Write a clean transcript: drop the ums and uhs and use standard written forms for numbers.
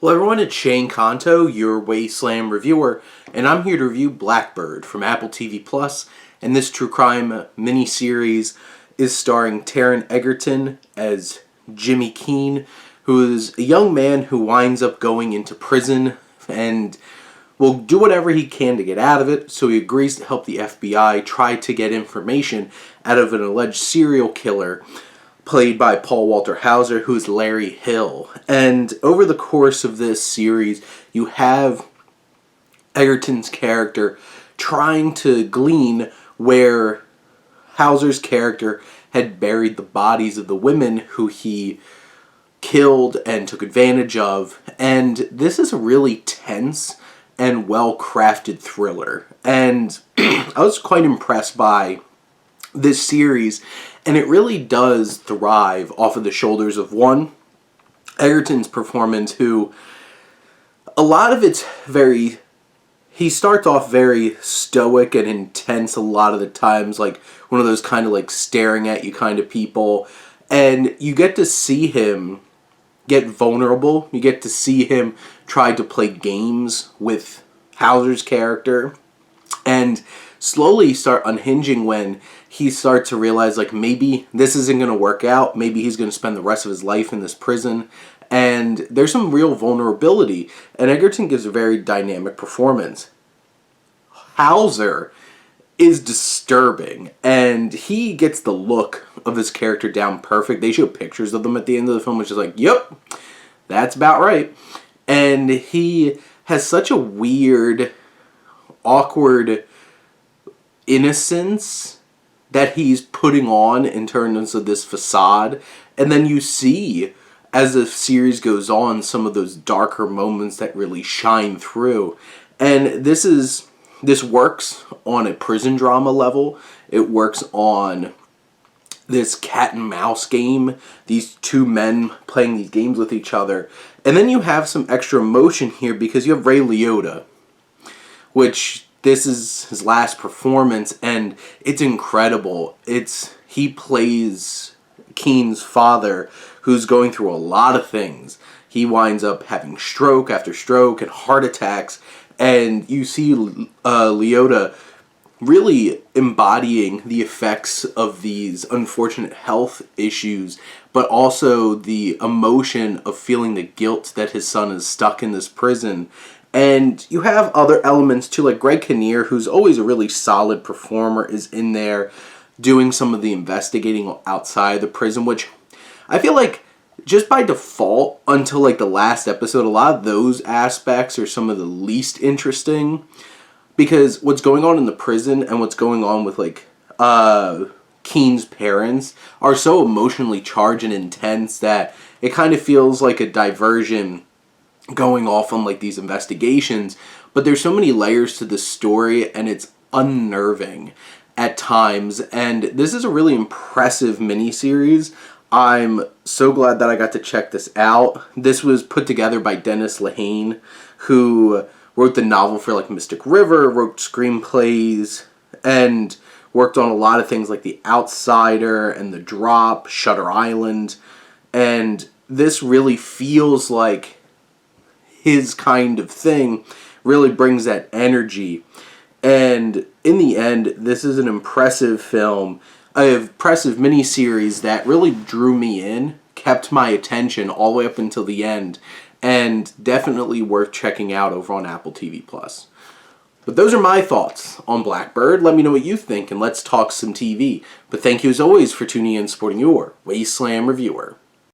Hello everyone, it's Shane Kanto, your Wasteland reviewer, and I'm here to review Blackbird from Apple TV Plus. And this true crime miniseries is starring Taron Egerton as Jimmy Keene, who is a young man who winds up going into prison and will do whatever he can to get out of it. So he agrees to help the FBI try to get information out of an alleged serial killer played by Paul Walter Hauser, who's Larry Hill. And over the course of this series, you have Egerton's character trying to glean where Hauser's character had buried the bodies of the women who he killed and took advantage of. And this is a really tense and well-crafted thriller. And I was quite impressed by this series, and it really does thrive off of the shoulders of one, Egerton's performance, who a lot of it's he starts off very stoic and intense a lot of the times, like one of those kind of like staring at you kind of people, and you get to see him get vulnerable. You get to see him try to play games with Hauser's character and slowly start unhinging when he starts to realize, like, maybe this isn't going to work out. Maybe he's going to spend the rest of his life in this prison. And there's some real vulnerability. And Egerton gives a very dynamic performance. Hauser is disturbing. And he gets the look of his character down perfect. They show pictures of them at the end of the film, which is like, yep, that's about right. And he has such a weird, awkward innocence that he's putting on in terms of this facade. And then you see, as the series goes on, some of those darker moments that really shine through. And this works on a prison drama level. It works on this cat and mouse game, these two men playing these games with each other. And then you have some extra emotion here because you have Ray Liotta, which this is his last performance, and it's incredible. He plays Keene's father, who's going through a lot of things. He winds up having stroke after stroke and heart attacks, and you see Liotta really embodying the effects of these unfortunate health issues, but also the emotion of feeling the guilt that his son is stuck in this prison. And you have other elements too, like Greg Kinnear, who's always a really solid performer, is in there doing some of the investigating outside the prison, which I feel like just by default, until like the last episode, a lot of those aspects are some of the least interesting, because what's going on in the prison and what's going on with like Keene's parents are so emotionally charged and intense that it kind of feels like a diversion going off on like these investigations. But there's so many layers to this story, and it's unnerving at times. And this is a really impressive miniseries. I'm so glad that I got to check this out. This was put together by Dennis Lehane, who wrote the novel for like Mystic River, wrote screenplays, and worked on a lot of things like The Outsider and The Drop, Shutter Island. And this really feels like his kind of thing, really brings that energy. And in the end, this is an impressive film, an impressive miniseries that really drew me in, kept my attention all the way up until the end, and definitely worth checking out over on Apple TV Plus. But those are my thoughts on Blackbird. Let me know what you think, and let's talk some TV. But thank you as always for tuning in and supporting your Wasteland reviewer.